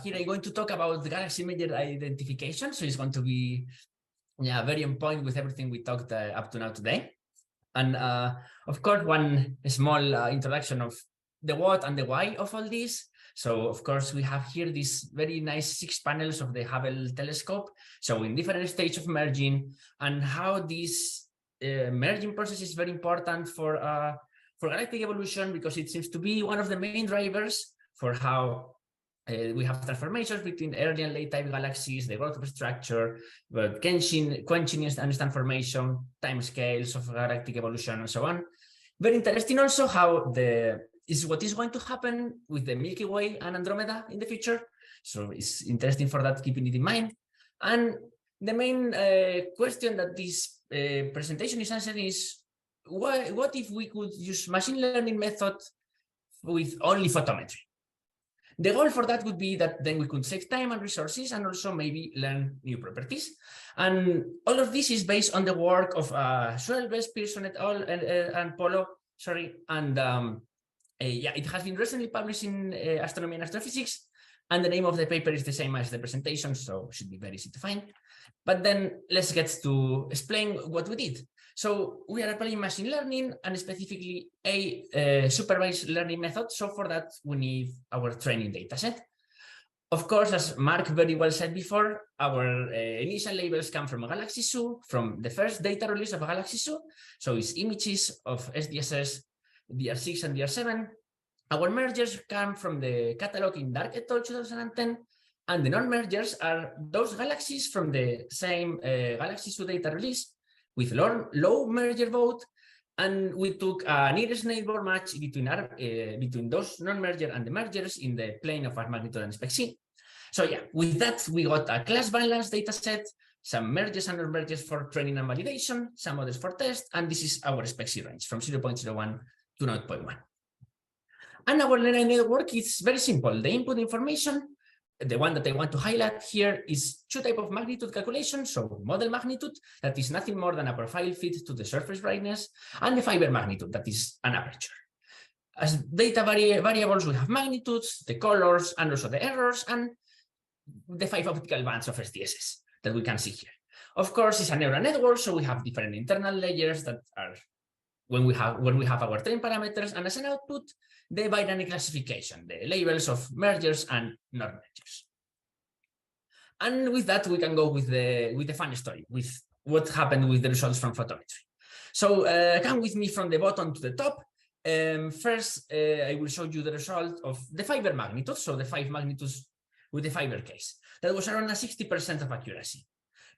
Here I'm going to talk about the galaxy major identification. So it's going to be very on point with everything we talked up to now today. And of course, one small introduction of the what and the why of all this. So of course, we have here these very nice 6 panels of the Hubble telescope, showing different stages of merging and how this merging process is very important for galactic evolution, because it seems to be one of the main drivers for how we have transformations between early and late type galaxies, the growth of structure, but quenching and transformation, time scales of galactic evolution, and so on. Very interesting also how what is going to happen with the Milky Way and Andromeda in the future. So it's interesting for that, keeping it in mind. And the main question that this presentation is answering is, what if we could use machine learning method with only photometry? The goal for that would be that then we could save time and resources and also maybe learn new properties. And all of this is based on the work of Suelves, Pearson et al. And Polo, and it has been recently published in Astronomy and Astrophysics, and the name of the paper is the same as the presentation, so it should be very easy to find. But then let's get to explain what we did. So we are applying machine learning, and specifically a supervised learning method. So for that, we need our training data set. Of course, as Mark very well said before, our initial labels come from Galaxy Zoo, from the first data release of Galaxy Zoo. So it's images of SDSS DR6 and DR7. Our mergers come from the catalog in Dark et al. 2010. And the non-mergers are those galaxies from the same Galaxy Zoo data release with low merger vote, and we took a nearest neighbor match between those non-merger and the mergers in the plane of our magnitude and spec C. So yeah, with that, we got a class balance data set, some mergers and non-mergers for training and validation, some others for test, and this is our spec C range from 0.01 to 0.1. And our neural network is very simple. The input information, the one that I want to highlight here, is 2 types of magnitude calculation. So model magnitude, that is nothing more than a profile fit to the surface brightness, and the fiber magnitude, that is an aperture. As data variables, we have magnitudes, the colors, and also the errors, and the 5 optical bands of SDSS that we can see here. Of course, it's a neural network, so we have different internal layers that are when we have our train parameters, and as an output, the binary classification, the labels of mergers and non-mergers. And with that, we can go with the fun story, with what happened with the results from photometry. So come with me from the bottom to the top. First, I will show you the result of the fiber magnitude, so the 5 magnitudes with the fiber case. That was around a 60% of accuracy.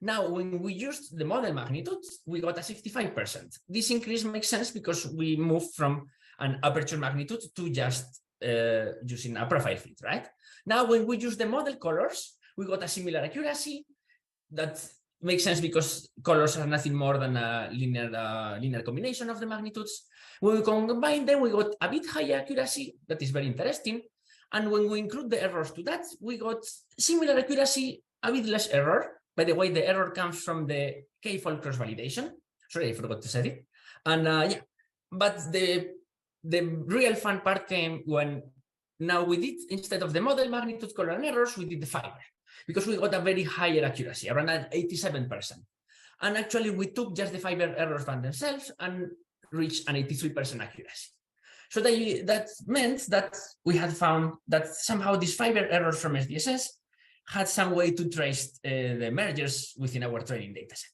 Now, when we used the model magnitude, we got a 65%. This increase makes sense because we moved from an aperture magnitude to just using a profile fit, right? Now, when we use the model colors, we got a similar accuracy. That makes sense because colors are nothing more than a linear combination of the magnitudes. When we combine them, we got a bit higher accuracy. That is very interesting. And when we include the errors to that, we got similar accuracy, a bit less error. By the way, the error comes from the k-fold cross-validation. Sorry, I forgot to say it. And yeah, but the real fun part came when now we did, instead of the model magnitude, color, and errors, we did the fiber, because we got a very higher accuracy, around 87%. And actually, we took just the fiber errors by themselves and reached an 83% accuracy. So that meant that we had found that somehow these fiber errors from SDSS had some way to trace the mergers within our training dataset.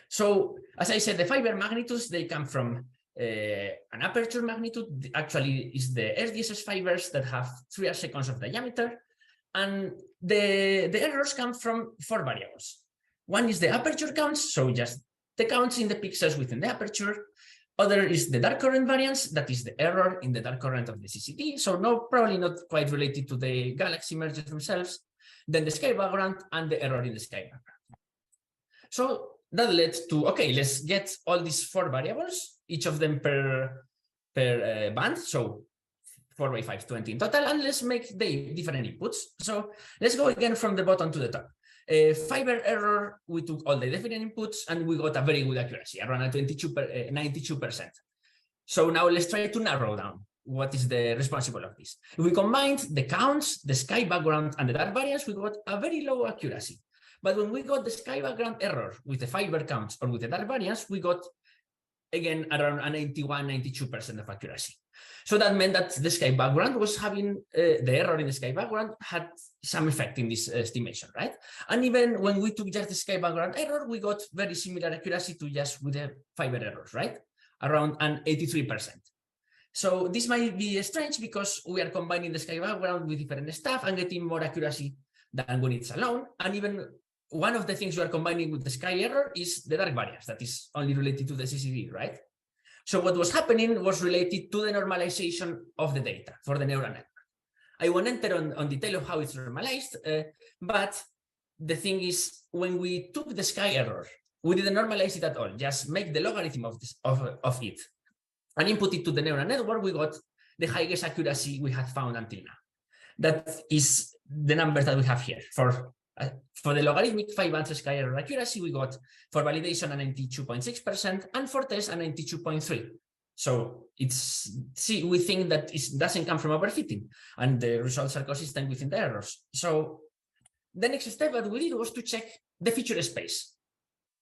So, as I said, the fiber magnitudes, they come from an aperture magnitude. Actually, is the SDSS fibers that have 3 seconds of diameter. And the errors come from 4 variables. One is the aperture counts, so just the counts in the pixels within the aperture. Other is the dark current variance, that is the error in the dark current of the CCT. So probably not quite related to the galaxy mergers themselves. Then the sky background and the error in the sky background. So that led to, okay, let's get all these 4 variables, each of them per band. So 4 by 5, 20 in total, and let's make the different inputs. So let's go again from the bottom to the top. Fiber error, we took all the different inputs and we got a very good accuracy, around a 92%. So now let's try to narrow down. what is the responsible of this. If we combined the counts, the sky background, and the dark variance, we got a very low accuracy. But when we got the sky background error with the fiber counts or with the dark variance, we got, again, around a 91, 92% of accuracy. So that meant that the sky background was having, the error in the sky background had some effect in this estimation, right? And even when we took just the sky background error, we got very similar accuracy to just with the fiber errors, right? Around an 83%. So this might be strange because we are combining the sky background with different stuff and getting more accuracy than when it's alone. And even one of the things we are combining with the sky error is the dark variance that is only related to the CCD, right? So what was happening was related to the normalization of the data for the neural network. I won't enter on detail of how it's normalized, but the thing is, when we took the sky error, we didn't normalize it at all, just make the logarithm of it and input it to the neural network. We got the highest accuracy we had found until now. That is the number that we have here. For the logarithmic 5 sky error accuracy, we got for validation a 92.6% and for test a 92.3%. So we think that it doesn't come from overfitting, and the results are consistent within the errors. So the next step that we did was to check the feature space.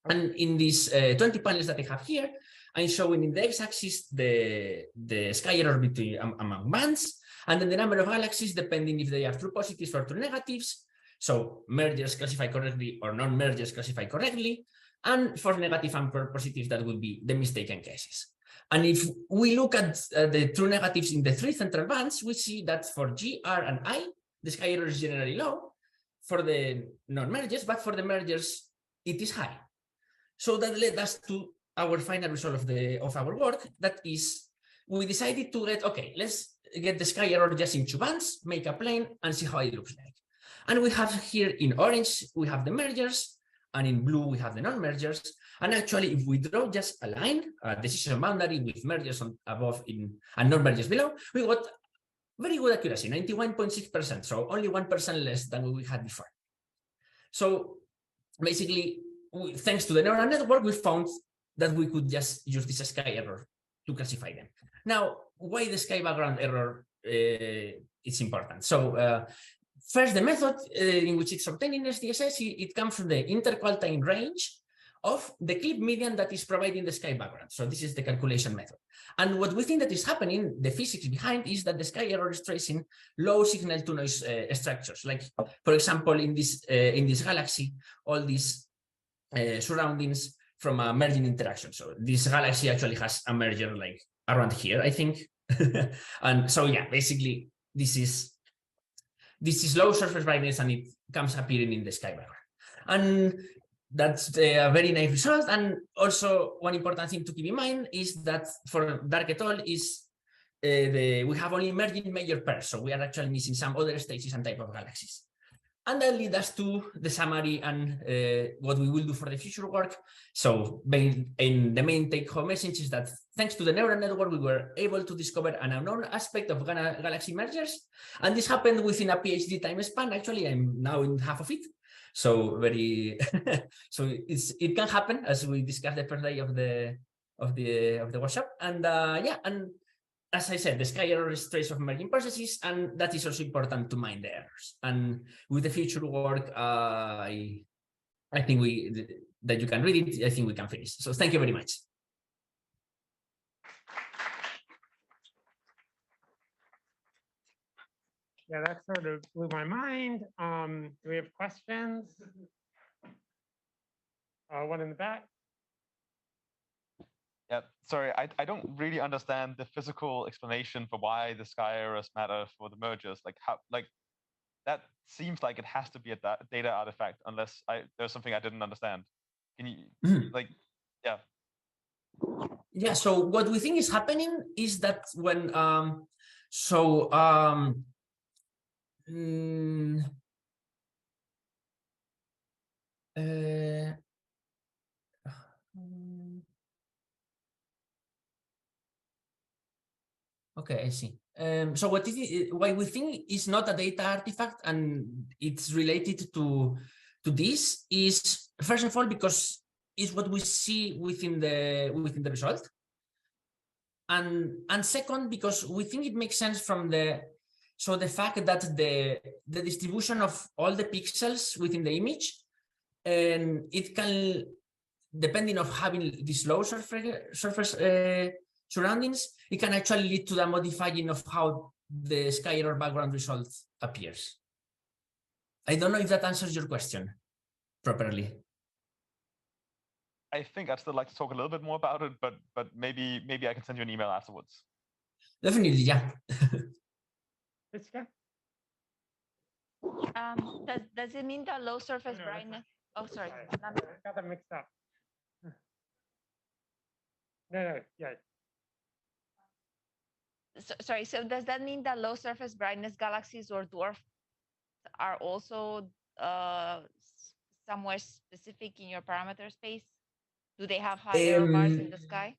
And in these 20 panels that I have here, I'm showing in the x-axis the sky error between among bands, and then the number of galaxies depending if they are true positives or true negatives. So mergers classify correctly or non-mergers classify correctly. And for negative and for positives, that would be the mistaken cases. And if we look at the true negatives in the 3 central bands, we see that for G, R, and I, the sky error is generally low for the non-mergers, but for the mergers, it is high. So that led us to our final result of our work. That is, we decided to let's get the sky error just in 2 bands, make a plane, and see how it looks like. And we have here in orange, we have the mergers, and in blue, we have the non-mergers. And actually, if we draw just a line, a decision boundary with mergers on above and non-mergers below, we got very good accuracy, 91.6%, so only 1% less than we had before. So basically, thanks to the neural network, we found that we could just use this sky error to classify them. Now, why the sky background error is important? So first, the method in which it's obtained in SDSS, it comes from the interquartile range of the clip median that is providing the sky background. So this is the calculation method. And what we think that is happening, the physics behind, is that the sky error is tracing low signal to noise structures. Like, for example, in this galaxy, all these surroundings from a merging interaction. So this galaxy actually has a merger like around here, I think. And so yeah, basically this is low surface brightness, and it comes appearing in the sky background. And that's a very nice result. And also one important thing to keep in mind is that for dark et al. Is we have only merging major pairs, so we are actually missing some other stages and type of galaxies. And that leads us to the summary and what we will do for the future work. So in the main take-home message is that thanks to the neural network, we were able to discover an unknown aspect of galaxy mergers. And this happened within a PhD time span. Actually, I'm now in half of it. So so it can happen, as we discussed the first day of the workshop. And yeah, and as I said, the sky error is trace of merging processes, and that is also important to mind the errors. And with the future work, I think that you can read it. I think we can finish. So thank you very much. Yeah, that sort of blew my mind. Do we have questions? One in the back. Yeah, sorry, I don't really understand the physical explanation for why the sky errors matter for the mergers. Like how, like that seems like it has to be a data artifact, unless there's something I didn't understand. Can you like, yeah. Yeah, so what we think is happening is that when okay, I see. So why we think is not a data artifact and it's related to this is, first of all, because it's what we see within the result. and second, because we think it makes sense from the fact that the distribution of all the pixels within the image, and it can, depending on having this low surface surroundings, it can actually lead to the modifying of how the sky error background result appears. I don't know if that answers your question properly. I think I'd still like to talk a little bit more about it, but maybe I can send you an email afterwards. Definitely, yeah. Does it mean that low surface brightness? Oh, sorry. I got them mixed up. No, yeah. Sorry, so does that mean that low surface brightness galaxies or dwarfs are also somewhere specific in your parameter space? Do they have high error bars in the sky?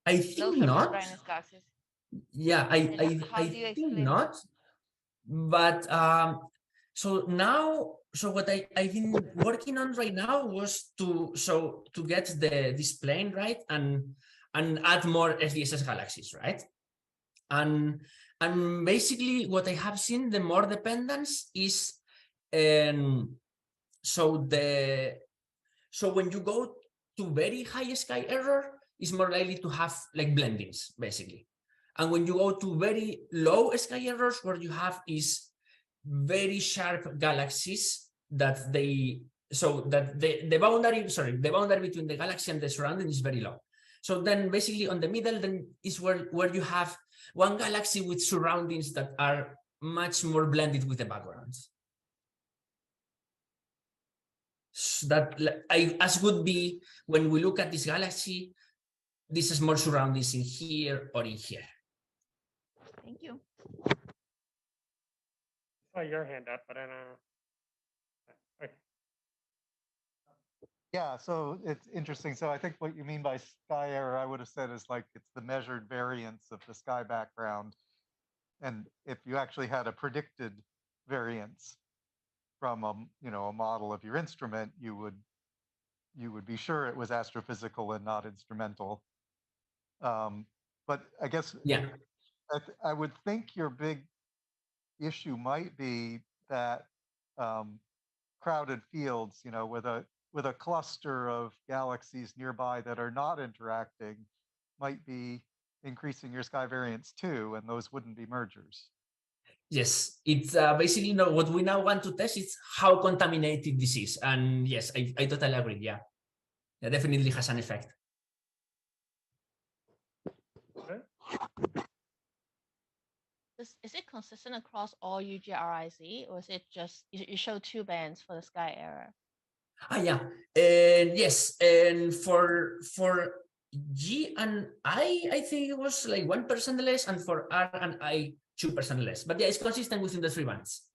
I think not. Yeah, I think not. But so what I've been working on right now was to get this plane right and add more SDSS galaxies, right? And basically what I have seen, the more dependence is so when you go to very high sky error, it's more likely to have like blendings, basically. And when you go to very low sky errors, what you have is very sharp galaxies that the boundary between the galaxy and the surrounding is very low. So then basically on the middle then is where you have one galaxy with surroundings that are much more blended with the backgrounds. So that as would be when we look at this galaxy, this is more surroundings in here or in here. Thank you. Oh, your hand up, but I don't know. Okay. Yeah, so it's interesting. So I think what you mean by sky error, I would have said is like it's the measured variance of the sky background. And if you actually had a predicted variance from a model of your instrument, you would be sure it was astrophysical and not instrumental. But I guess I would think your big issue might be that crowded fields, with a cluster of galaxies nearby that are not interacting might be increasing your sky variance too, and those wouldn't be mergers. Yes, it's basically what we now want to test is how contaminated this is. And yes, I totally agree. Yeah, it definitely has an effect. Is it consistent across all UGRIZ, or is it just you show 2 bands for the sky error? Yeah, and yes, and for G and I think it was like 1% less, and for R and I 2% less. But yeah, it's consistent within the 3 bands.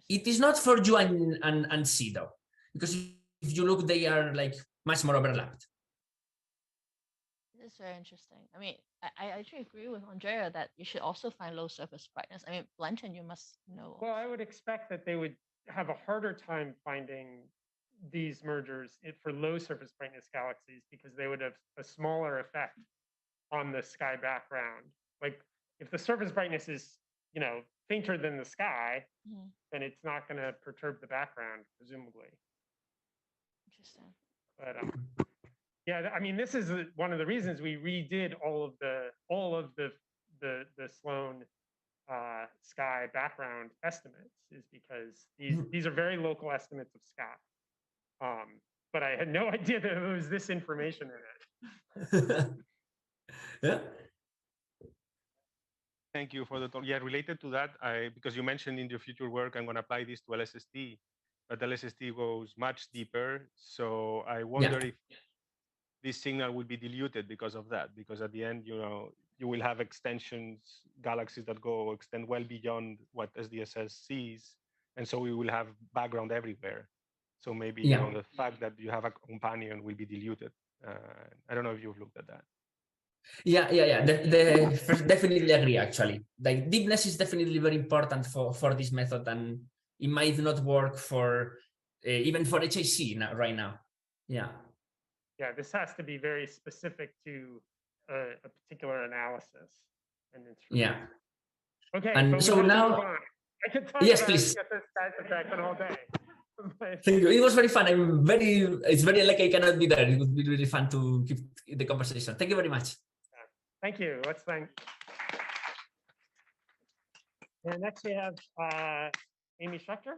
It is not for U and C though, because if you look, they are like much more overlapped. This is very interesting. I mean, I actually agree with Andrea that you should also find low surface brightness. I mean, Blanton, you must know. Well, I would expect that they would have a harder time finding these mergers for low surface brightness galaxies because they would have a smaller effect on the sky background. Like if the surface brightness is, fainter than the sky, then it's not going to perturb the background, presumably. Interesting. But yeah, I mean, this is one of the reasons we redid all of the Sloan sky background estimates, is because these are very local estimates of sky. But I had no idea that there was this information in it. Yeah. Thank you for the talk. Yeah, related to that, because you mentioned in your future work, I'm going to apply this to LSST, but LSST goes much deeper. So I wonder if this signal will be diluted because of that, because at the end, you will have extensions, galaxies that extend well beyond what SDSS sees. And so we will have background everywhere. So maybe the fact that you have a companion will be diluted. I don't know if you've looked at that. Yeah. Definitely agree, actually. Like deepness is definitely very important for this method, and it might not work for even for HIC right now. Yeah. yeah, this has to be very specific to a particular analysis and instrument. Yeah. Okay, And but we so have to now, move on. I could talk yes, about please. this guy's effect all day. But- Thank you. It was very fun. It's very like I cannot be there. It would be really fun to keep the conversation. Thank you very much. Thank you. Let's thank. And next we have Aimee Schechter.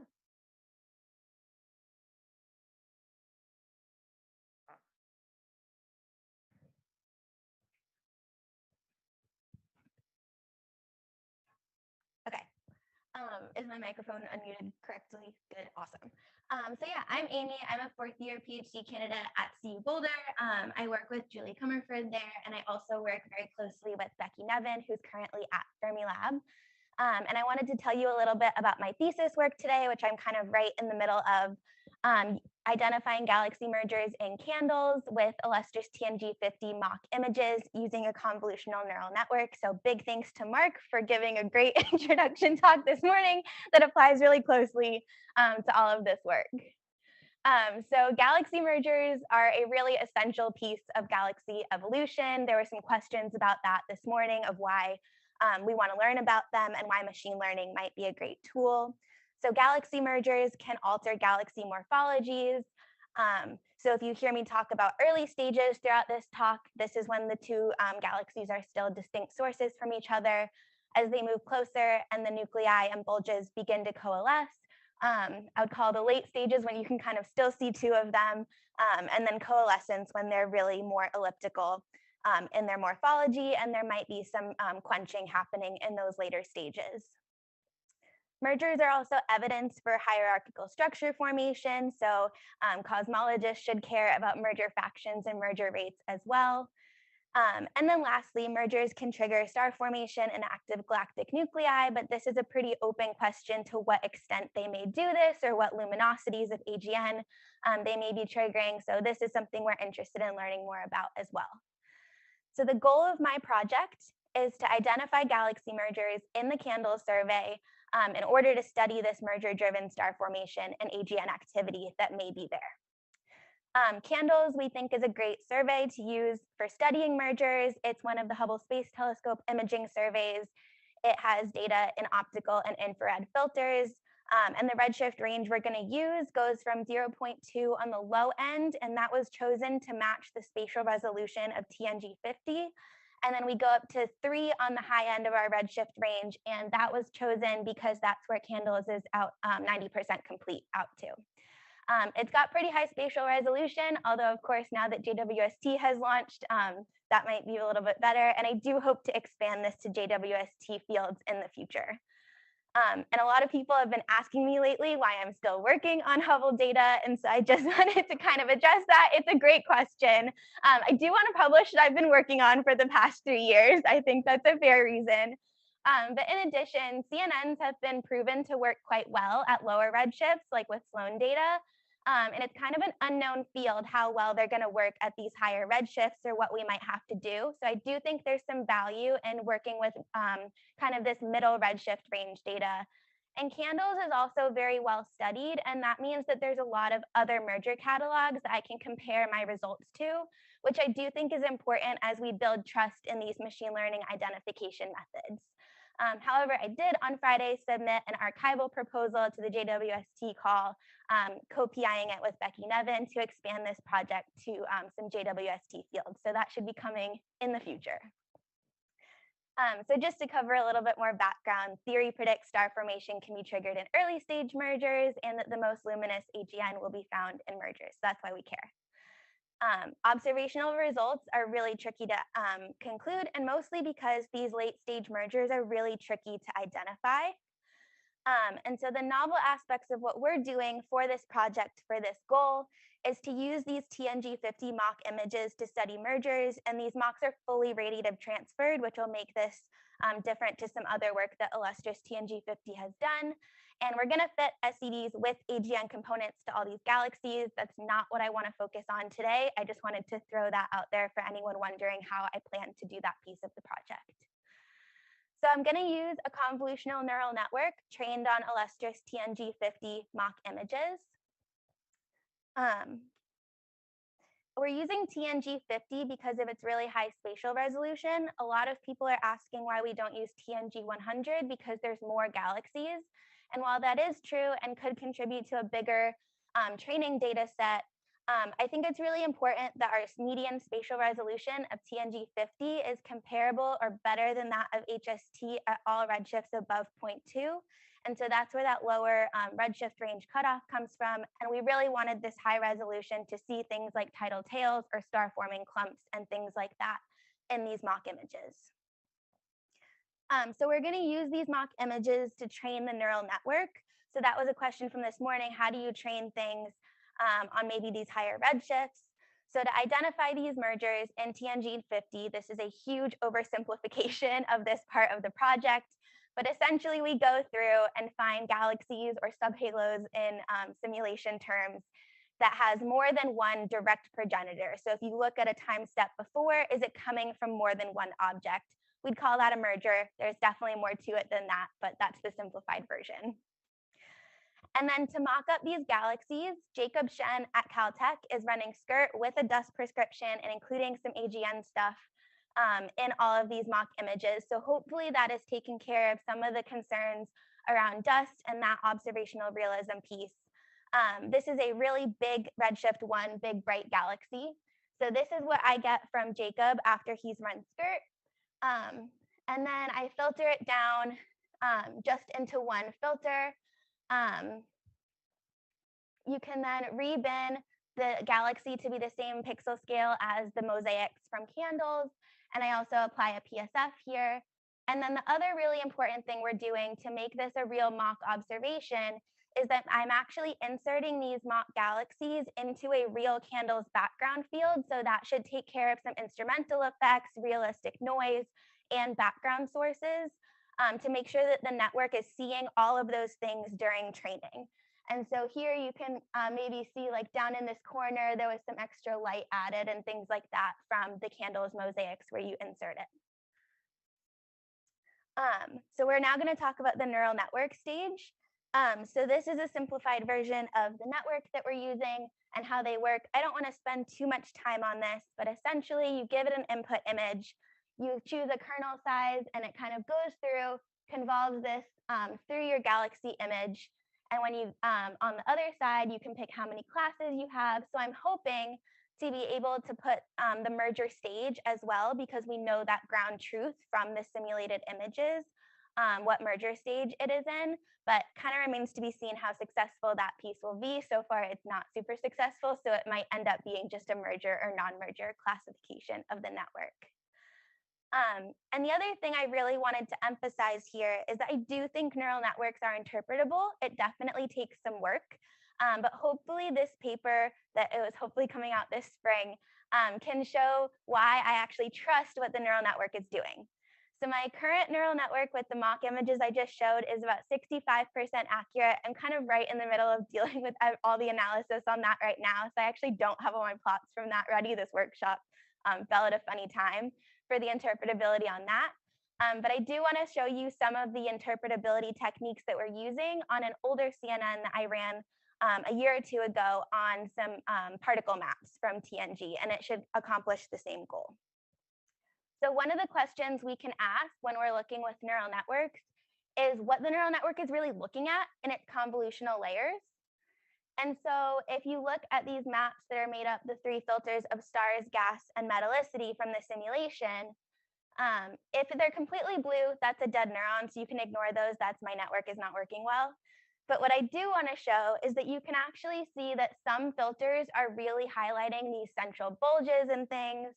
Okay. Is my microphone unmuted correctly? Good, awesome. So yeah, I'm Aimee. I'm a fourth year PhD candidate at CU Boulder. I work with Julie Comerford there, and I also work very closely with Becky Nevin, who's currently at Fermilab. And I wanted to tell you a little bit about my thesis work today, which I'm kind of right in the middle of, identifying galaxy mergers in candles with illustrious TNG50 mock images using a convolutional neural network. So big thanks to Mark for giving a great introduction talk this morning that applies really closely to all of this work. So galaxy mergers are a really essential piece of galaxy evolution. There were some questions about that this morning of why we want to learn about them and why machine learning might be a great tool. So galaxy mergers can alter galaxy morphologies. So if you hear me talk about early stages throughout this talk, this is when the two galaxies are still distinct sources from each other. As they move closer and the nuclei and bulges begin to coalesce, I would call the late stages when you can kind of still see two of them, and then coalescence when they're really more elliptical in their morphology, and there might be some quenching happening in those later stages. Mergers are also evidence for hierarchical structure formation, so cosmologists should care about merger factions and merger rates as well. And then lastly, mergers can trigger star formation in active galactic nuclei, but this is a pretty open question to what extent they may do this or what luminosities of AGN they may be triggering. So this is something we're interested in learning more about as well. So the goal of my project is to identify galaxy mergers in the CANDLE survey in order to study this merger-driven star formation and AGN activity that may be there. CANDLES we think is a great survey to use for studying mergers. It's one of the Hubble Space Telescope imaging surveys. It has data in optical and infrared filters. And the redshift range we're going to use goes from 0.2 on the low end, and that was chosen to match the spatial resolution of TNG50. And then we go up to 3 on the high end of our redshift range, and that was chosen because that's where CANDLES is out 90% complete out to. It's got pretty high spatial resolution, although of course now that JWST has launched, that might be a little bit better. And I do hope to expand this to JWST fields in the future. And a lot of people have been asking me lately why I'm still working on Hubble data. And so I just wanted to kind of address that. It's a great question. I do want to publish what I've been working on for the past 3 years. I think that's a fair reason. But in addition, CNNs have been proven to work quite well at lower redshifts, like with Sloan data. And it's kind of an unknown field how well they're going to work at these higher redshifts or what we might have to do. So I do think there's some value in working with kind of this middle redshift range data. And CANDLES is also very well studied, and that means that there's a lot of other merger catalogs that I can compare my results to, which I do think is important as we build trust in these machine learning identification methods. However, I did on Friday submit an archival proposal to the JWST call, co-PIing it with Becky Nevin to expand this project to some JWST fields. So that should be coming in the future. So just to cover a little bit more background, theory predicts star formation can be triggered in early stage mergers and that the most luminous AGN will be found in mergers. So that's why we care. Observational results are really tricky to conclude, and mostly because these late stage mergers are really tricky to identify. And so the novel aspects of what we're doing for this project, for this goal, is to use these TNG50 mock images to study mergers, and these mocks are fully radiative transferred, which will make this different to some other work that illustrious TNG50 has done. And we're going to fit SCDs with AGN components to all these galaxies. That's not what I want to focus on today. I just wanted to throw that out there for anyone wondering how I plan to do that piece of the project. So I'm going to use a convolutional neural network trained on illustrious TNG50 mock images. we're using TNG50 because of its really high spatial resolution. A lot of people are asking why we don't use TNG100 because there's more galaxies. And while that is true and could contribute to a bigger training data set, I think it's really important that our median spatial resolution of TNG50 is comparable or better than that of HST at all redshifts above 0.2. And so that's where that lower redshift range cutoff comes from. And we really wanted this high resolution to see things like tidal tails or star forming clumps and things like that in these mock images. So we're going to use these mock images to train the neural network. So that was a question from this morning. How do you train things on maybe these higher redshifts? So to identify these mergers in TNG50, this is a huge oversimplification of this part of the project. But essentially, we go through and find galaxies or subhalos in simulation terms that has more than one direct progenitor. So if you look at a time step before, is it coming from more than one object? We'd call that a merger. There's definitely more to it than that, but that's the simplified version. And then to mock up these galaxies, Jacob Shen at Caltech is running SCIRT with a dust prescription and including some AGN stuff in all of these mock images. So hopefully that is taking care of some of the concerns around dust and that observational realism piece. This is a really big redshift 1, big bright galaxy. So this is what I get from Jacob after he's run SCIRT. And then I filter it down just into one filter. You can then rebin the galaxy to be the same pixel scale as the mosaics from candles. And I also apply a PSF here. And then the other really important thing we're doing to make this a real mock observation is that I'm actually inserting these mock galaxies into a real candles background field. So that should take care of some instrumental effects, realistic noise, and background sources to make sure that the network is seeing all of those things during training. And so here you can maybe see like down in this corner, there was some extra light added and things like that from the candles mosaics where you insert it. So we're now going to talk about the neural network stage. So this is a simplified version of the network that we're using and how they work. I don't want to spend too much time on this, but essentially you give it an input image, you choose a kernel size, and it kind of goes through, convolves this through your galaxy image. And when you, on the other side, you can pick how many classes you have. So I'm hoping to be able to put the merger stage as well, because we know that ground truth from the simulated images, what merger stage it is in, but kind of remains to be seen how successful that piece will be. So far, it's not super successful, so it might end up being just a merger or non-merger classification of the network. And the other thing I really wanted to emphasize here is that I do think neural networks are interpretable. It definitely takes some work, but hopefully this paper that it was hopefully coming out this spring can show why I actually trust what the neural network is doing. So my current neural network with the mock images I just showed is about 65% accurate. I'm kind of right in the middle of dealing with all the analysis on that right now. So I actually don't have all my plots from that ready. This workshop fell at a funny time for the interpretability on that. But I do want to show you some of the interpretability techniques that we're using on an older CNN that I ran a year or two ago on some particle maps from TNG, and it should accomplish the same goal. So one of the questions we can ask when we're looking with neural networks is what the neural network is really looking at in its convolutional layers. And so if you look at these maps that are made up the 3 filters of stars, gas, and metallicity from the simulation, if they're completely blue, that's a dead neuron, so you can ignore those. That's my network is not working well. But what I do want to show is that you can actually see that some filters are really highlighting these central bulges and things.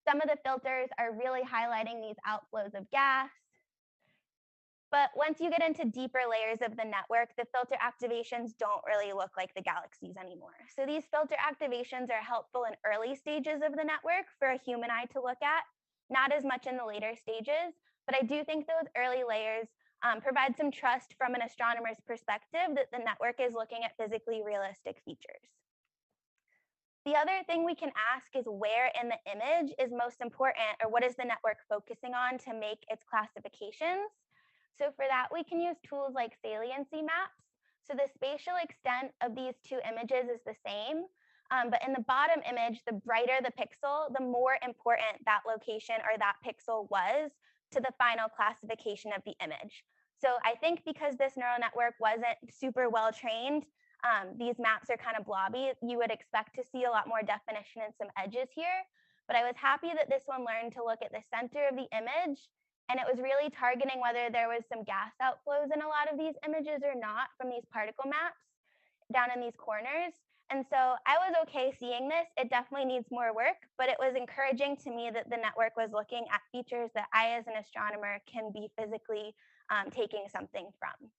Some of the filters are really highlighting these outflows of gas. But once you get into deeper layers of the network, the filter activations don't really look like the galaxies anymore. So these filter activations are helpful in early stages of the network for a human eye to look at, not as much in the later stages. But I do think those early layers provide some trust from an astronomer's perspective that the network is looking at physically realistic features. The other thing we can ask is where in the image is most important, or what is the network focusing on to make its classifications? So for that, we can use tools like saliency maps. So the spatial extent of these 2 images is the same, But in the bottom image, the brighter the pixel, the more important that location or that pixel was to the final classification of the image. So I think because this neural network wasn't super well trained, these maps are kind of blobby. You would expect to see a lot more definition and some edges here. But I was happy that this one learned to look at the center of the image, and it was really targeting whether there was some gas outflows in a lot of these images or not from these particle maps down in these corners. And so I was okay seeing this. It definitely needs more work, but it was encouraging to me that the network was looking at features that I, as an astronomer, can be physically taking something from.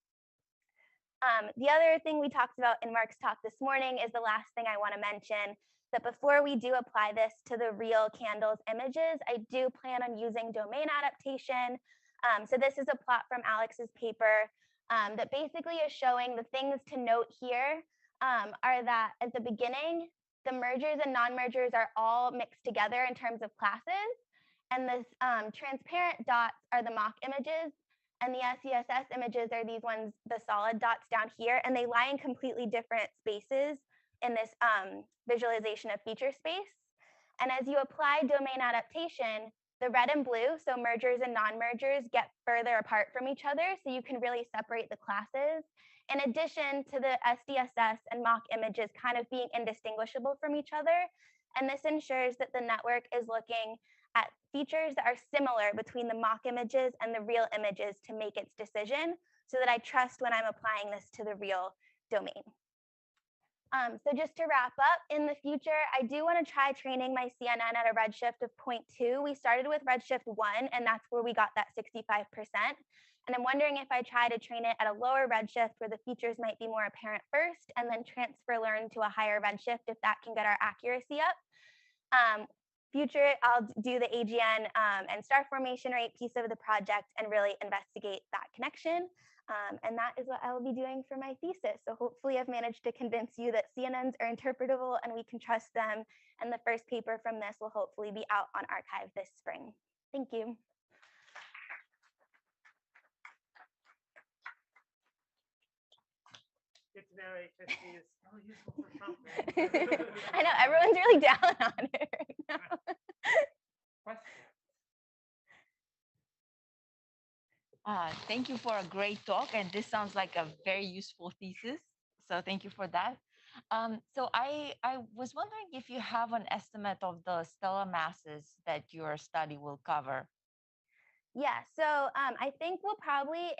The other thing we talked about in Mark's talk this morning is the last thing I want to mention, that before we do apply this to the real candles images, I do plan on using domain adaptation. So this is a plot from Alex's paper that basically is showing the things to note here are that at the beginning, the mergers and non-mergers are all mixed together in terms of classes. And this transparent dots are the mock images. And the SCSS images are these ones, the solid dots down here, and they lie in completely different spaces in this visualization of feature space. And as you apply domain adaptation, the red and blue, so mergers and non-mergers, get further apart from each other, so you can really separate the classes, in addition to the SDSS and mock images kind of being indistinguishable from each other. And this ensures that the network is looking at features that are similar between the mock images and the real images to make its decision, so that I trust when I'm applying this to the real domain. So just to wrap up, in the future, I do want to try training my CNN at a redshift of 0.2. We started with redshift 1, and that's where we got that 65%. And I'm wondering if I try to train it at a lower redshift where the features might be more apparent first, and then transfer learn to a higher redshift if that can get our accuracy up. Future, I'll do the AGN and star formation rate piece of the project and really investigate that connection. And that is what I will be doing for my thesis. So hopefully I've managed to convince you that CNNs are interpretable and we can trust them. And the first paper from this will hopefully be out on arXiv this spring. Thank you. Good to know HSD is still useful for something. I know, everyone's really down on it right now. Thank you for a great talk, and this sounds like a very useful thesis. So thank you for that. So I was wondering if you have an estimate of the stellar masses that your study will cover. Yeah, so I think we'll probably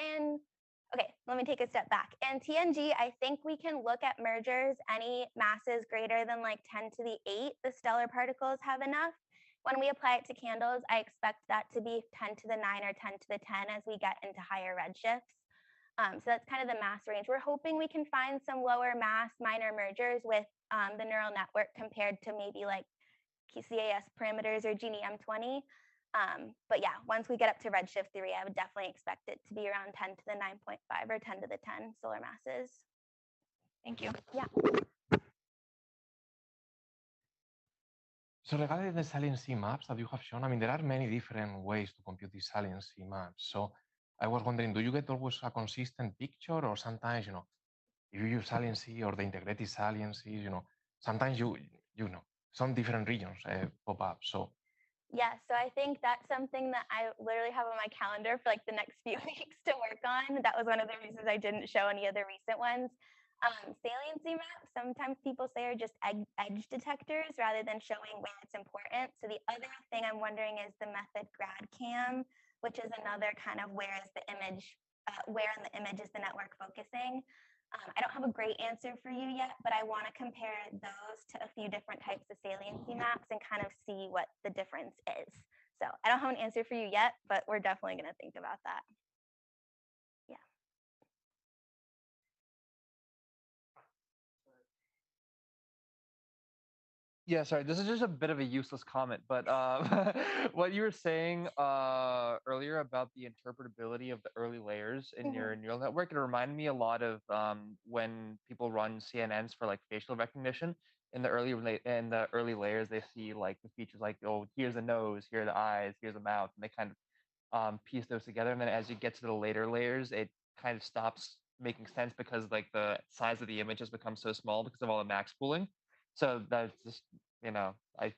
okay, let me take a step back. In TNG, I think we can look at mergers, any masses greater than like 10 to the 8, the stellar particles have enough. When we apply it to candles, I expect that to be 10 to the 9 or 10 to the 10 as we get into higher redshifts. So that's kind of the mass range. We're hoping we can find some lower mass minor mergers with the neural network compared to maybe like CCAS parameters or Gini M20. But yeah, once we get up to redshift 3, I would definitely expect it to be around 10 to the 9.5 or 10 to the 10 solar masses. Thank you. Yeah. So regarding the saliency maps that you have shown, I mean, there are many different ways to compute these saliency maps. So I was wondering, do you get always a consistent picture, or sometimes, if you use saliency or the integrated saliency, sometimes you know, some different regions pop up. So yeah, so I think that's something that I literally have on my calendar for like the next few weeks to work on. That was one of the reasons I didn't show any of the recent ones. Saliency maps, sometimes people say are just edge detectors rather than showing where it's important. So the other thing I'm wondering is the method GradCam, which is another kind of where is the image, where in the image is the network focusing. I don't have a great answer for you yet, but I want to compare those to a few different types of saliency maps and kind of see what the difference is. So I don't have an answer for you yet, but we're definitely going to think about that. Yeah, sorry, this is just a bit of a useless comment, but what you were saying earlier about the interpretability of the early layers in your neural network, it reminded me a lot of when people run CNNs for like facial recognition. In the early layers, they see like the features like, oh, here's a nose, here are the eyes, here's a mouth, and they kind of piece those together. And then as you get to the later layers, it kind of stops making sense because like the size of the image has become so small because of all the max pooling. So that's just, I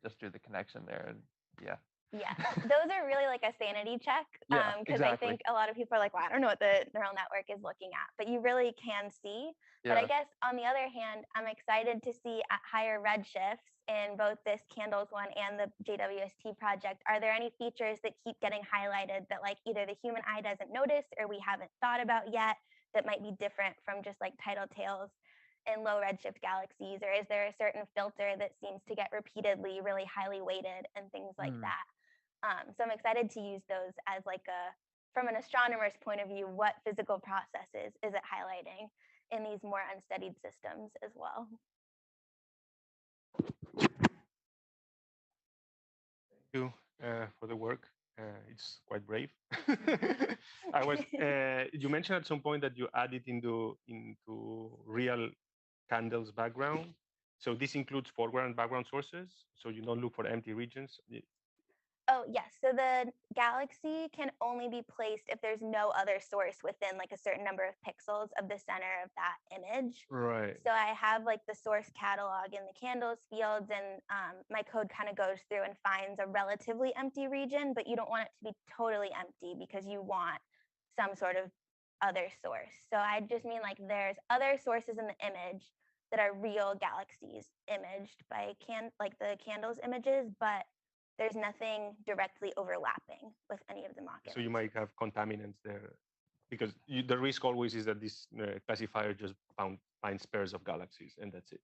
just drew the connection there. And yeah. Yeah, those are really like a sanity check. Yeah, Because exactly. I think a lot of people are like, well, I don't know what the neural network is looking at, but you really can see. But I Yeah. guess on the other hand, I'm excited to see at higher redshifts in both this Candles one and the JWST project, are there any features that keep getting highlighted that like either the human eye doesn't notice or we haven't thought about yet that might be different from just like tidal tails in low redshift galaxies? Or is there a certain filter that seems to get repeatedly really highly weighted and things like that? So I'm excited to use those as like from an astronomer's point of view, what physical processes is it highlighting in these more unstudied systems as well? Thank you for the work. It's quite brave. You mentioned at some point that you added into real candles background. So this includes foreground and background sources. So you don't look for empty regions. Oh, yes. So the galaxy can only be placed if there's no other source within like a certain number of pixels of the center of that image. Right. So I have like the source catalog in the candles fields, and my code kind of goes through and finds a relatively empty region, but you don't want it to be totally empty because you want some sort of other source. So I just mean like there's other sources in the image that are real galaxies imaged by like the candles images, but there's nothing directly overlapping with any of the mock images. So you might have contaminants there, because the risk always is that this classifier just finds pairs of galaxies and that's it.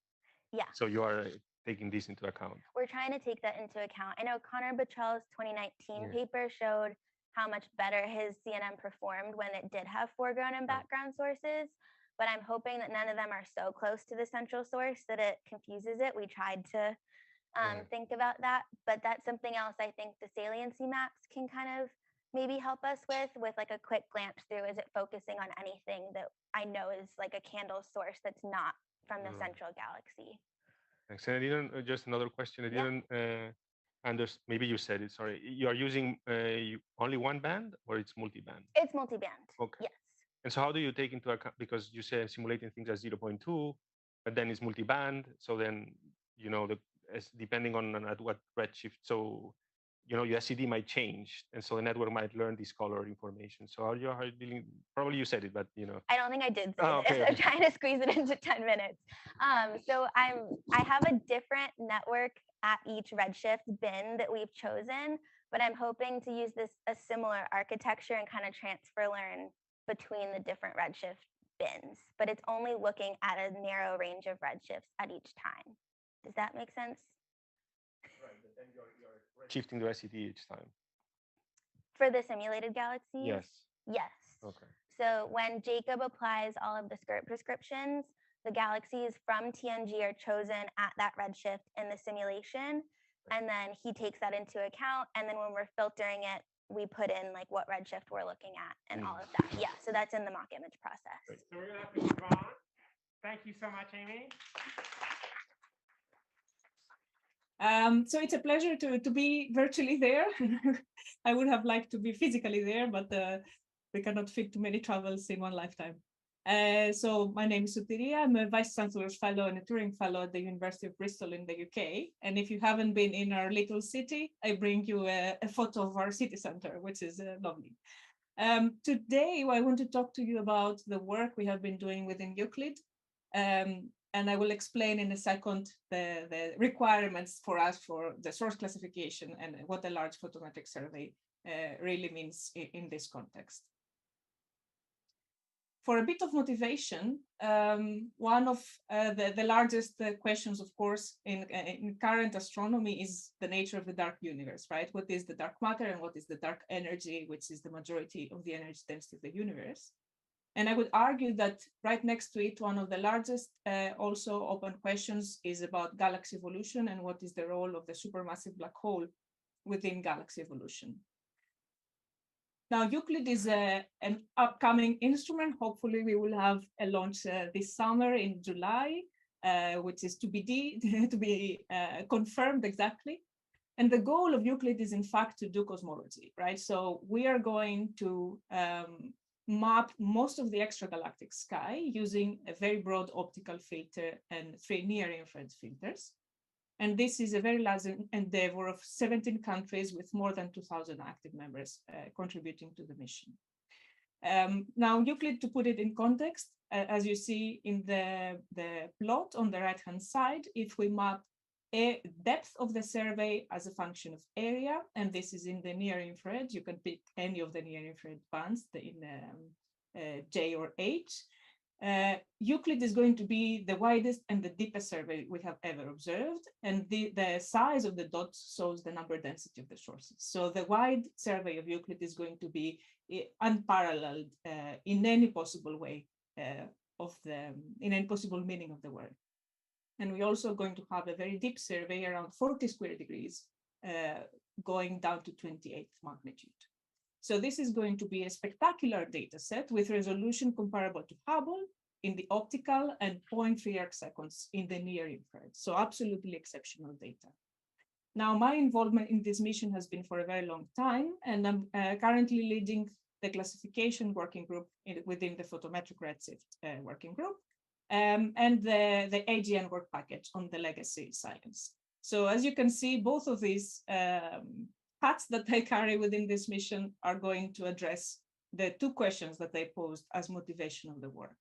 Yeah. So you are taking this into account. We're trying to take that into account. I know Connor Bottrell's 2019 paper showed how much better his CNN performed when it did have foreground and background sources, but I'm hoping that none of them are so close to the central source that it confuses it. We tried to think about that, but that's something else I think the saliency maps can kind of maybe help us with like a quick glance through. Is it focusing on anything that I know is like a candle source that's not from the central galaxy? Thanks. And I didn't, just another question. I didn't understand, maybe you said it, sorry. You are using only one band or it's multi-band? It's multi-band. Okay. Yes. And so how do you take into account, because you say simulating things at 0.2, but then it's multi-band. So then, depending on at what redshift, so your SCD might change, and so the network might learn this color information. So how are you dealing? Probably you said it, but I don't think I did say this. I'm trying to squeeze it into 10 minutes. So I have a different network at each redshift bin that we've chosen, but I'm hoping to use a similar architecture and kind of transfer learn between the different redshift bins. But it's only looking at a narrow range of redshifts at each time. Does that make sense? Right, but then you're shifting the SCD each time. For the simulated galaxies? Yes. Yes. Okay. So when Jacob applies all of the skirt prescriptions, the galaxies from TNG are chosen at that redshift in the simulation, and then he takes that into account. And then when we're filtering it, we put in like what redshift we're looking at and all of that. Yeah, so that's in the mock image process. So we're gonna have to move on. Thank you so much, Aimee. So it's a pleasure to be virtually there. I would have liked to be physically there, but we cannot fit too many travels in one lifetime. So my name is Sotiria. I'm a Vice Chancellor's Fellow and a Turing Fellow at the University of Bristol in the UK. And if you haven't been in our little city, I bring you a photo of our city centre, which is lovely. Today, I want to talk to you about the work we have been doing within Euclid. And I will explain in a second the requirements for us for the source classification and what a large photometric survey really means in this context. For a bit of motivation, one of the largest questions, of course, in current astronomy is the nature of the dark universe, right? What is the dark matter and what is the dark energy, which is the majority of the energy density of the universe? And I would argue that right next to it, one of the largest also open questions is about galaxy evolution and what is the role of the supermassive black hole within galaxy evolution. Now, Euclid is an upcoming instrument. Hopefully, we will have a launch this summer in July, which is to be confirmed exactly. And the goal of Euclid is, in fact, to do cosmology, right? So we are going to map most of the extragalactic sky using a very broad optical filter and 3 near-infrared filters. And this is a very large endeavor of 17 countries with more than 2,000 active members contributing to the mission. Now, Euclid, to put it in context, as you see in the plot on the right-hand side, if we map a depth of the survey as a function of area, and this is in the near-infrared, you can pick any of the near-infrared bands in J or H. Euclid is going to be the widest and the deepest survey we have ever observed, and the size of the dots shows the number density of the sources. So the wide survey of Euclid is going to be unparalleled in any possible way in any possible meaning of the word. And we're also going to have a very deep survey around 40 square degrees, going down to 28th magnitude. So this is going to be a spectacular data set with resolution comparable to Hubble in the optical and 0.3 arc seconds in the near infrared. So absolutely exceptional data. Now, my involvement in this mission has been for a very long time, and I'm currently leading the classification working group within the photometric redshift working group, and the AGN work package on the legacy science. So as you can see, both of these hats that I carry within this mission are going to address the 2 questions that I posed as motivation of the work.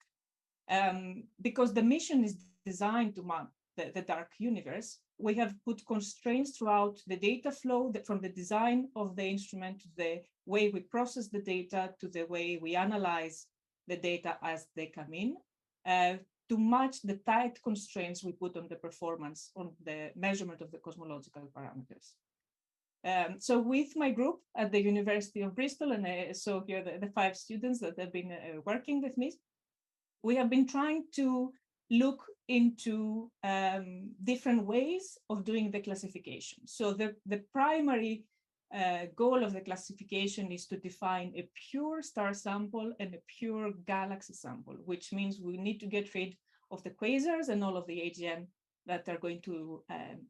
Because the mission is designed to map the dark universe, we have put constraints throughout the data flow from the design of the instrument to the way we process the data to the way we analyze the data as they come in, to match the tight constraints we put on the performance on the measurement of the cosmological parameters. So with my group at the University of Bristol, and so here the 5 students that have been working with me, we have been trying to look into different ways of doing the classification. So the primary goal of the classification is to define a pure star sample and a pure galaxy sample, which means we need to get rid of the quasars and all of the AGN that are going to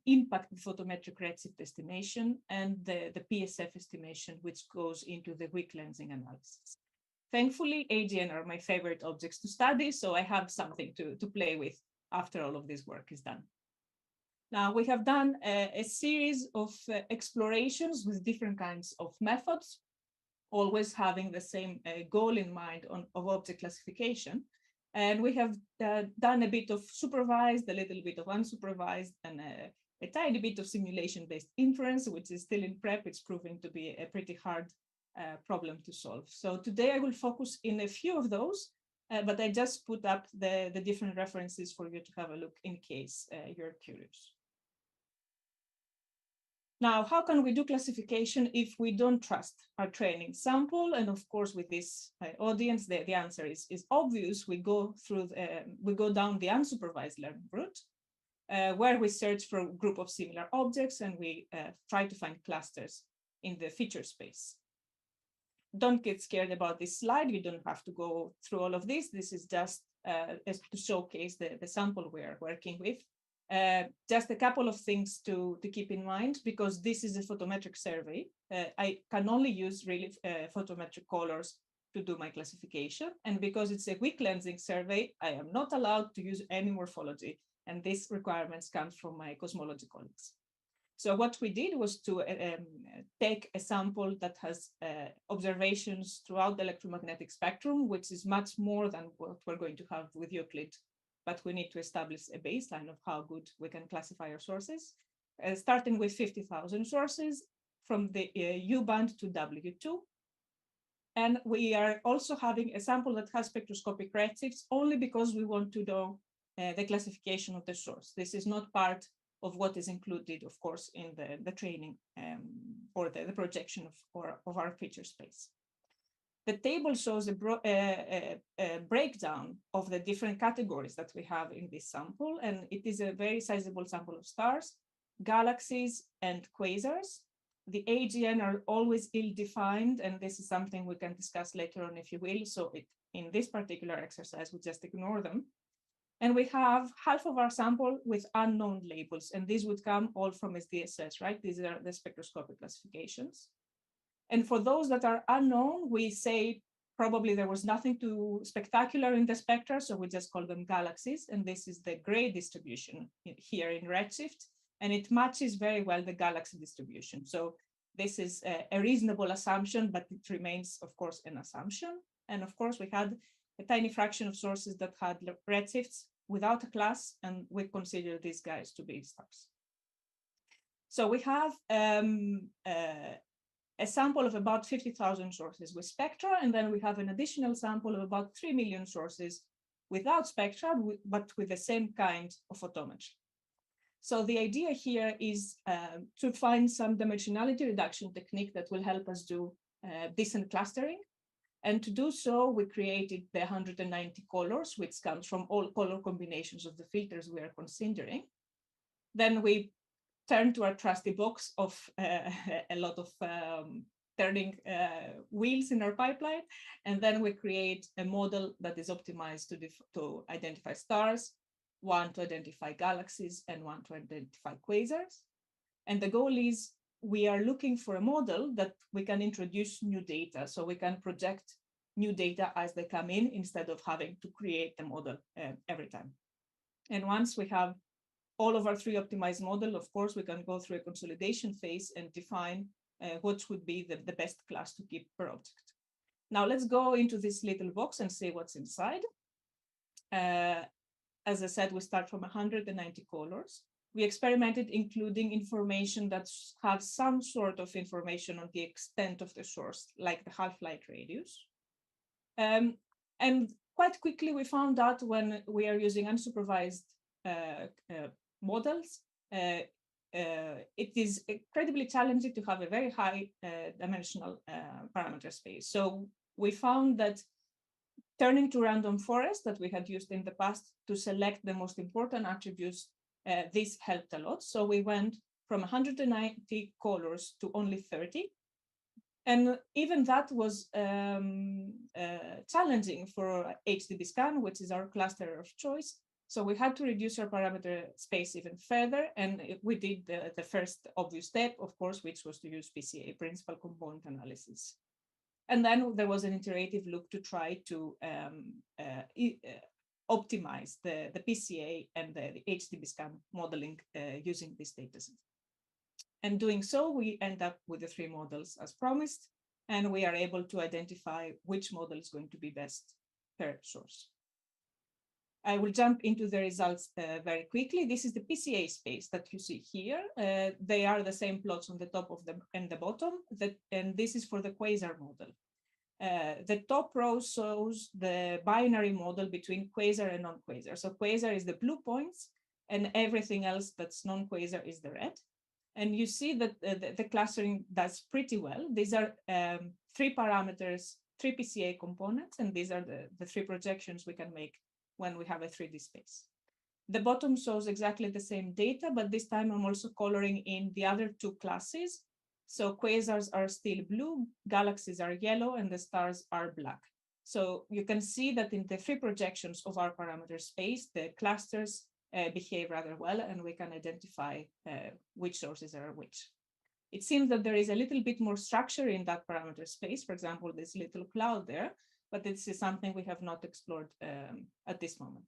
impact the photometric redshift estimation and the PSF estimation, which goes into the weak lensing analysis. Thankfully, AGN are my favorite objects to study, so I have something to play with after all of this work is done. Now, we have done a series of explorations with different kinds of methods, always having the same goal in mind of object classification. And we have done a bit of supervised, a little bit of unsupervised, and a tiny bit of simulation-based inference, which is still in prep. It's proving to be a pretty hard problem to solve. So today I will focus in a few of those, but I just put up the different references for you to have a look in case you're curious. Now, how can we do classification if we don't trust our training sample? And of course, with this audience, the answer is obvious. We go down the unsupervised learning route, where we search for a group of similar objects and we try to find clusters in the feature space. Don't get scared about this slide. You don't have to go through all of this. This is just to showcase the sample we're working with. Just a couple of things to keep in mind, because this is a photometric survey. I can only use really photometric colors to do my classification. And because it's a weak lensing survey, I am not allowed to use any morphology. And these requirements come from my cosmology colleagues. So what we did was to take a sample that has observations throughout the electromagnetic spectrum, which is much more than what we're going to have with Euclid. But we need to establish a baseline of how good we can classify our sources, starting with 50,000 sources from the U band to W2. And we are also having a sample that has spectroscopic redshifts only because we want to know the classification of the source. This is not part of what is included, of course, in the training or the projection of our feature space. The table shows a breakdown of the different categories that we have in this sample, and it is a very sizable sample of stars, galaxies, and quasars. The AGN are always ill-defined, and this is something we can discuss later on if you will, so in this particular exercise, we just ignore them. And we have half of our sample with unknown labels, and these would come all from SDSS, right? These are the spectroscopic classifications. And for those that are unknown, we say probably there was nothing too spectacular in the spectra, so we just call them galaxies. And this is the gray distribution here in redshift, and it matches very well the galaxy distribution. So this is a reasonable assumption, but it remains, of course, an assumption. And of course, we had a tiny fraction of sources that had redshifts without a class, and we consider these guys to be stars. So we have a sample of about 50,000 sources with spectra, and then we have an additional sample of about 3 million sources without spectra, but with the same kind of photometry. So the idea here is to find some dimensionality reduction technique that will help us do decent clustering. And to do so, we created the 190 colors, which comes from all color combinations of the filters we are considering. Then we turn to our trusty box of a lot of turning wheels in our pipeline. And then we create a model that is optimized to identify stars, one to identify galaxies, and one to identify quasars. And the goal is we are looking for a model that we can introduce new data, so we can project new data as they come in instead of having to create the model every time. And once we have all of our 3 optimized model, of course, we can go through a consolidation phase and define what would be the best class to keep per object. Now let's go into this little box and see what's inside. As I said, we start from 190 colors. We experimented including information that have some sort of information on the extent of the source, like the half-light radius. And quite quickly, we found out when we are using unsupervised models, it is incredibly challenging to have a very high dimensional parameter space. So we found that turning to random forest that we had used in the past to select the most important attributes, this helped a lot. So we went from 190 colors to only 30. And even that was challenging for HDB scan, which is our cluster of choice. So we had to reduce our parameter space even further. And we did the first obvious step, of course, which was to use PCA, principal component analysis. And then there was an iterative loop to try to optimize the PCA and the HDB scan modeling using this dataset. And doing so, we end up with the 3 models as promised, and we are able to identify which model is going to be best per source. I will jump into the results very quickly. This is the PCA space that you see here. They are the same plots on the top of them and the bottom, and this is for the quasar model. The top row shows the binary model between quasar and non-quasar. So quasar is the blue points, and everything else that's non-quasar is the red. And you see that the clustering does pretty well. These are 3 parameters, 3 PCA components, and these are the 3 projections we can make when we have a 3D space. The bottom shows exactly the same data, but this time I'm also coloring in the other 2 classes. So quasars are still blue, galaxies are yellow, and the stars are black. So you can see that in the 3 projections of our parameter space, the clusters behave rather well, and we can identify which sources are which. It seems that there is a little bit more structure in that parameter space, for example, this little cloud there, but this is something we have not explored at this moment.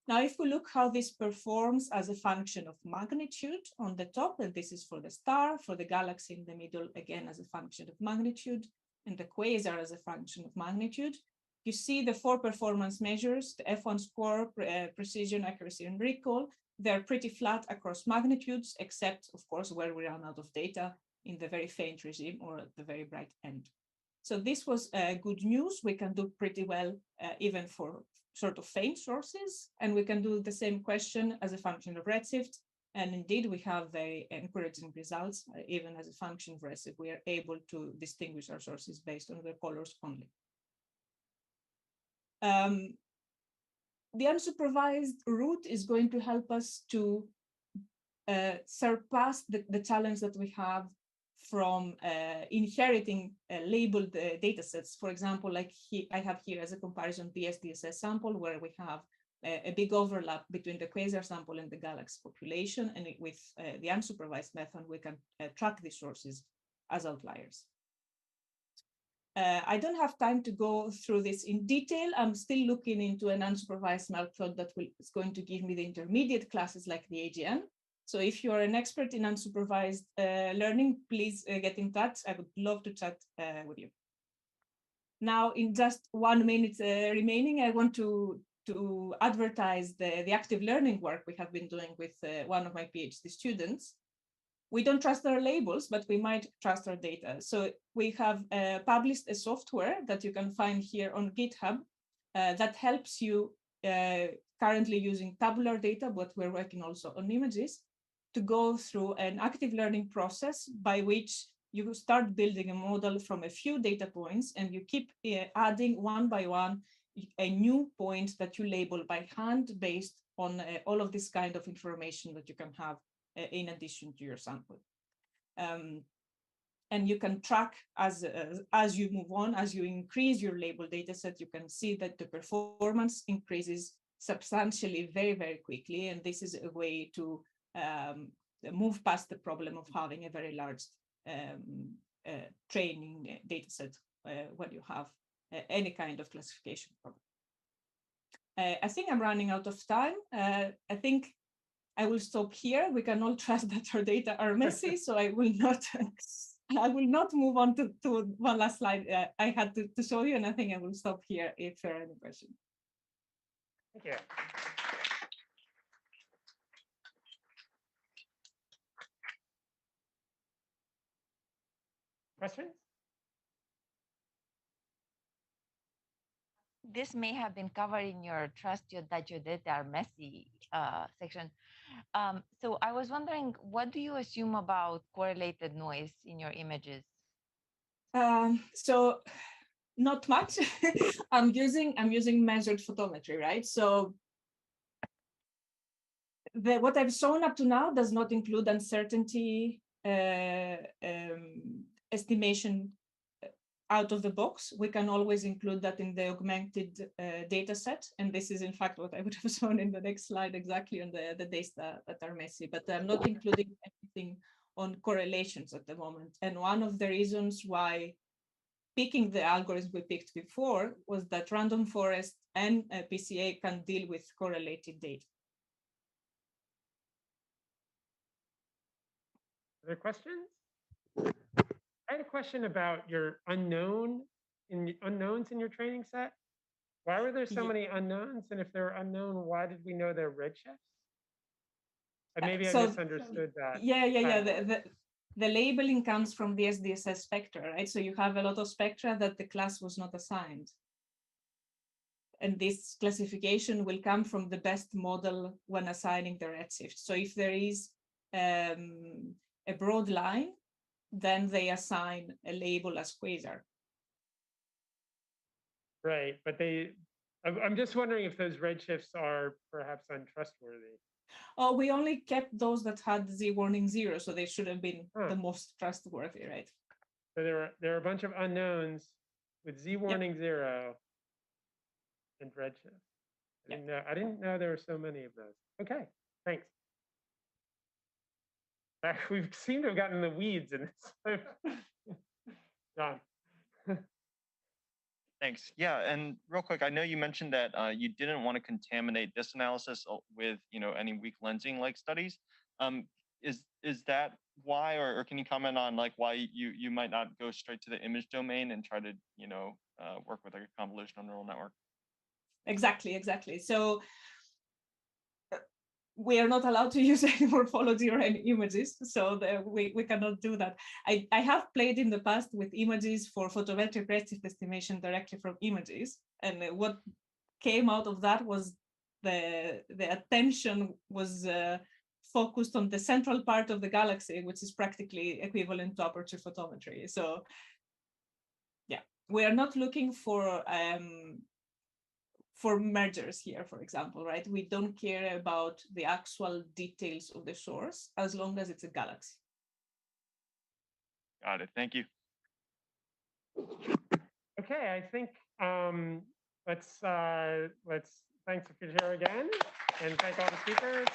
Now, if we look how this performs as a function of magnitude on the top, and this is for the star, for the galaxy in the middle, again, as a function of magnitude, and the quasar as a function of magnitude, you see the 4 performance measures, the F1 score, precision, accuracy, and recall. They're pretty flat across magnitudes, except, of course, where we run out of data in the very faint regime or at the very bright end. So this was good news. We can do pretty well even for sort of faint sources, and we can do the same question as a function of redshift. And indeed, we have very encouraging results. Even as a function of redshift, we are able to distinguish our sources based on their colors only. The unsupervised route is going to help us to surpass the challenge that we have from inheriting labeled data sets. For example, like I have here as a comparison the SDSS sample, where we have a big overlap between the quasar sample and the galaxy population. And with the unsupervised method, we can track these sources as outliers. I don't have time to go through this in detail. I'm still looking into an unsupervised method that is going to give me the intermediate classes like the AGN. So if you are an expert in unsupervised learning, please get in touch. I would love to chat with you. Now, in just 1 minute remaining, I want to advertise the active learning work we have been doing with one of my PhD students. We don't trust our labels, but we might trust our data. So we have published a software that you can find here on GitHub that helps you currently using tabular data, but we're working also on images, to go through an active learning process by which you start building a model from a few data points, and you keep adding one by one a new point that you label by hand based on all of this kind of information that you can have in addition to your sample. And you can track as you move on, as you increase your label data set, you can see that the performance increases substantially very, very quickly. And this is a way to move past the problem of having a very large training data set when you have any kind of classification problem. I think I'm running out of time. I think I will stop here. We can all trust that our data are messy, so I will not move on to one last slide I had to show you, and I think I will stop here if there are any questions. Thank you. Questions? This may have been covered in your that your data are messy section. So I was wondering, what do you assume about correlated noise in your images? So not much. I'm using measured photometry, right? So what I've shown up to now does not include uncertainty estimation out of the box. We can always include that in the augmented data set. And this is in fact what I would have shown in the next slide exactly on the data that are messy, but I'm not including anything on correlations at the moment. And one of the reasons why picking the algorithm we picked before was that random forest and PCA can deal with correlated data. Other questions? I had a question about your unknowns in your training set. Why were there so many unknowns? And if they're unknown, why did we know they're redshifts? And maybe I misunderstood that. Yeah. The labeling comes from the SDSS spectra, right? So you have a lot of spectra that the class was not assigned. And this classification will come from the best model when assigning the redshift. So if there is a broad line, then they assign a label as quasar. Right, but I'm just wondering if those redshifts are perhaps untrustworthy. Oh, we only kept those that had Z warning 0, so they should have been the most trustworthy, right? So there are a bunch of unknowns with Z warning 0 and redshift. I didn't know there were so many of those. Okay, thanks. We seem to have gotten in the weeds in this. John. Thanks. Yeah, and real quick, I know you mentioned that you didn't want to contaminate this analysis with any weak lensing like studies. Is that why, or can you comment on like why you might not go straight to the image domain and try to work with like a convolutional neural network? Exactly. So we are not allowed to use any morphology or any images, so we cannot do that. I have played in the past with images for photometric redshift estimation directly from images, and what came out of that was the attention was focused on the central part of the galaxy, which is practically equivalent to aperture photometry. So yeah, we are not looking for mergers here, for example, right? We don't care about the actual details of the source as long as it's a galaxy. Got it. Thank you. Okay, I think let's thanks Sotiria again, and thank all the speakers.